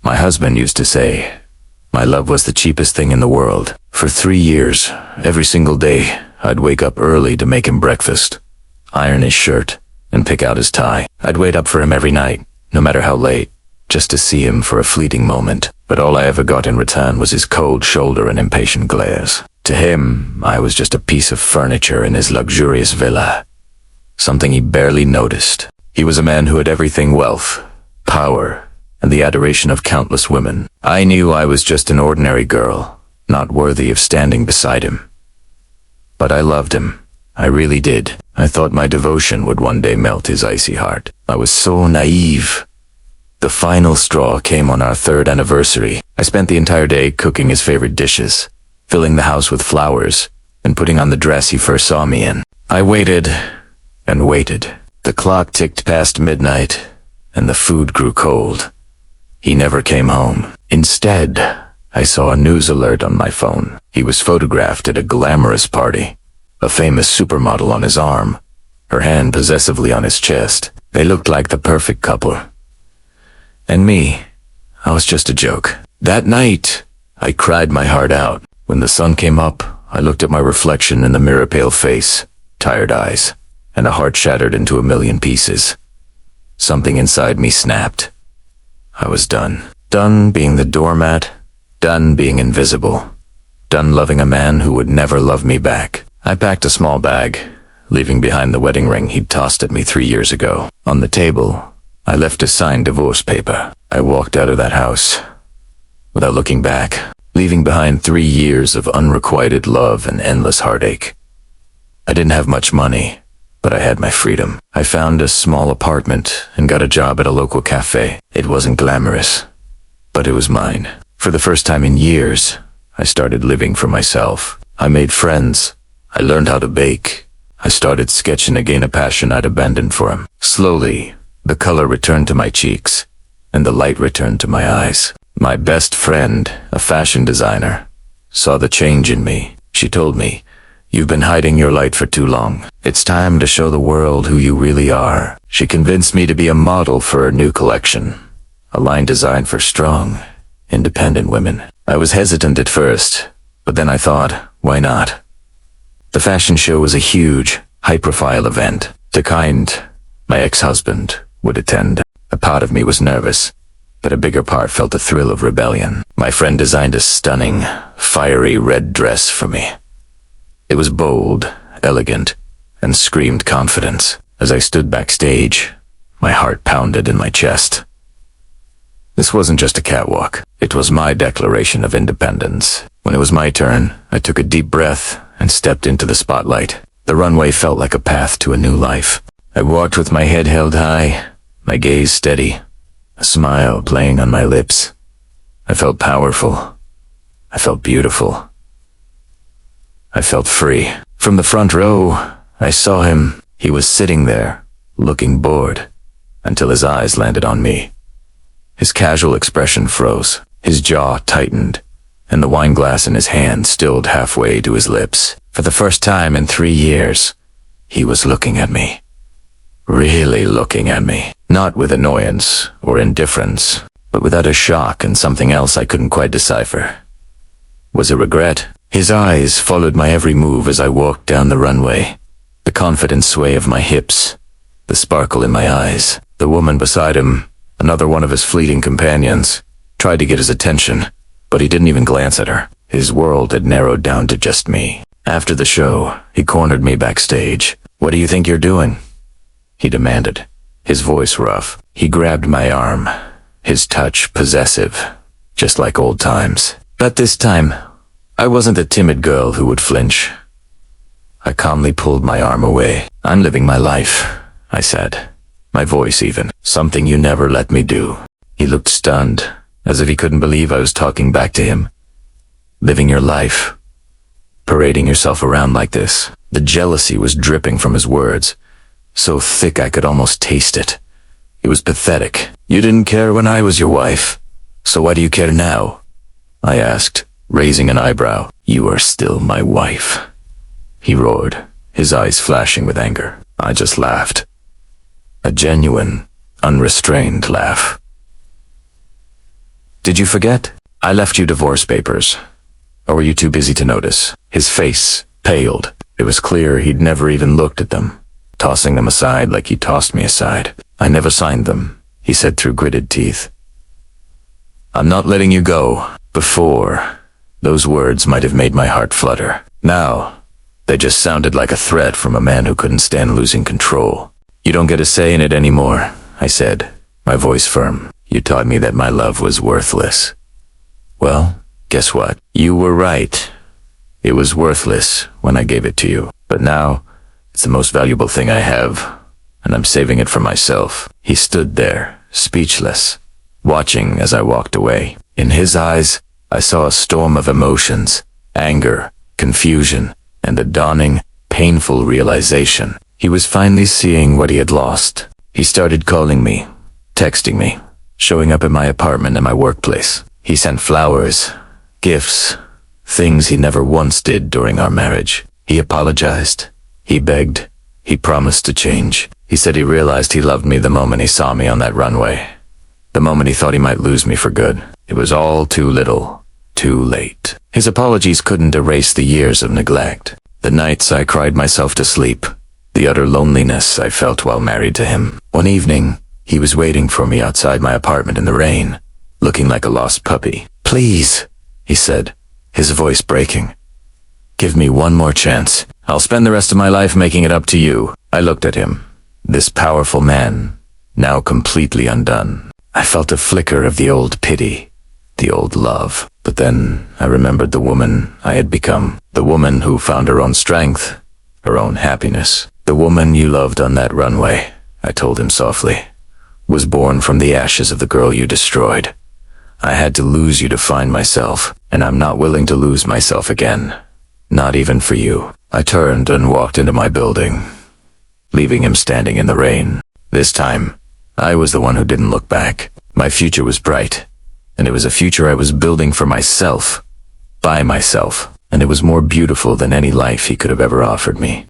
My husband used to say, my love was the cheapest thing in the world. For 3 years, every single day, I'd wake up early to make him breakfast, iron his shirt, and pick out his tie. I'd wait up for him every night, no matter how late, just to see him for a fleeting moment. But all I ever got in return was his cold shoulder and impatient glares. To him, I was just a piece of furniture in his luxurious villa. Something he barely noticed. He was a man who had everything: wealth, power, and the adoration of countless women. I knew I was just an ordinary girl, not worthy of standing beside him. But I loved him. I really did. I thought my devotion would one day melt his icy heart. I was so naive. The final straw came on our 3rd anniversary. I spent the entire day cooking his favorite dishes, filling the house with flowers, and putting on the dress he first saw me in. I waited and waited. The clock ticked past midnight, and the food grew cold. He never came home. Instead, I saw a news alert on my phone. He was photographed at a glamorous party, a famous supermodel on his arm, her hand possessively on his chest. They looked like the perfect couple. And me, I was just a joke. That night, I cried my heart out. When the sun came up, I looked at my reflection in the mirror, pale face, tired eyes, and a heart shattered into a million pieces. Something inside me snapped. I was done. Done being the doormat, done being invisible, done loving a man who would never love me back. I packed a small bag, leaving behind the wedding ring he'd tossed at me 3 years ago. On the table, I left a signed divorce paper. I walked out of that house without looking back, leaving behind 3 years of unrequited love and endless heartache. I didn't have much money, but I had my freedom. I found a small apartment and got a job at a local cafe. It wasn't glamorous, but it was mine. For the first time in years, I started living for myself. I made friends. I learned how to bake. I started sketching again, a passion I'd abandoned for him. Slowly, the color returned to my cheeks, and the light returned to my eyes. My best friend, a fashion designer, saw the change in me. She told me, "You've been hiding your light for too long. It's time to show the world who you really are." She convinced me to be a model for her new collection, a line designed for strong, independent women. I was hesitant at first, but then I thought, why not? The fashion show was a huge, high-profile event. The kind my ex-husband would attend. A part of me was nervous, but a bigger part felt the thrill of rebellion. My friend designed a stunning, fiery red dress for me. It was bold, elegant, and screamed confidence. As I stood backstage, my heart pounded in my chest. This wasn't just a catwalk. It was my declaration of independence. When it was my turn, I took a deep breath and stepped into the spotlight. The runway felt like a path to a new life. I walked with my head held high, my gaze steady, a smile playing on my lips. I felt powerful. I felt beautiful. I felt free. From the front row, I saw him. He was sitting there, looking bored, until his eyes landed on me. His casual expression froze. His jaw tightened, and the wine glass in his hand stilled halfway to his lips. For the first time in 3 years, he was looking at me. Really looking at me. Not with annoyance or indifference, but without a shock and something else I couldn't quite decipher. Was it regret? His eyes followed my every move as I walked down the runway. The confident sway of my hips, the sparkle in my eyes. The woman beside him, another one of his fleeting companions, tried to get his attention, but he didn't even glance at her. His world had narrowed down to just me. After the show, he cornered me backstage. "What do you think you're doing?" he demanded, his voice rough. He grabbed my arm, his touch possessive, just like old times. But this time, I wasn't the timid girl who would flinch. I calmly pulled my arm away. "I'm living my life," I said, my voice even. "Something you never let me do." He looked stunned, as if he couldn't believe I was talking back to him. "Living your life? Parading yourself around like this?" The jealousy was dripping from his words, so thick I could almost taste it. It was pathetic. "You didn't care when I was your wife, so why do you care now?" I asked, raising an eyebrow. "You are still my wife," he roared, his eyes flashing with anger. I just laughed. A genuine, unrestrained laugh. Did you forget? I left you divorce papers. Or were you too busy to notice? His face paled. It was clear he'd never even looked at them, tossing them aside like he tossed me aside. I never signed them, he said through gritted teeth. I'm not letting you go. Before, those words might have made my heart flutter. Now, they just sounded like a threat from a man who couldn't stand losing control. You don't get a say in it anymore, I said, my voice firm. You taught me that my love was worthless. Well, guess what? You were right. It was worthless when I gave it to you. But now, it's the most valuable thing I have, and I'm saving it for myself. He stood there, speechless, watching as I walked away. In his eyes, I saw a storm of emotions, anger, confusion, and a dawning, painful realization. He was finally seeing what he had lost. He started calling me, texting me, showing up at my apartment and my workplace. He sent flowers, gifts, things he never once did during our marriage. He apologized. He begged. He promised to change. He said he realized he loved me the moment he saw me on that runway. The moment he thought he might lose me for good. It was all too little, too late. His apologies couldn't erase the years of neglect. The nights I cried myself to sleep. The utter loneliness I felt while married to him. One evening, he was waiting for me outside my apartment in the rain, looking like a lost puppy. Please, he said, his voice breaking. Give me one more chance. I'll spend the rest of my life making it up to you. I looked at him, this powerful man, now completely undone. I felt a flicker of the old pity, the old love. But then I remembered the woman I had become, the woman who found her own strength, her own happiness. The woman you loved on that runway, I told him softly, was born from the ashes of the girl you destroyed. I had to lose you to find myself, and I'm not willing to lose myself again. Not even for you. I turned and walked into my building, leaving him standing in the rain. This time, I was the one who didn't look back. My future was bright, and it was a future I was building for myself, by myself, and it was more beautiful than any life he could have ever offered me.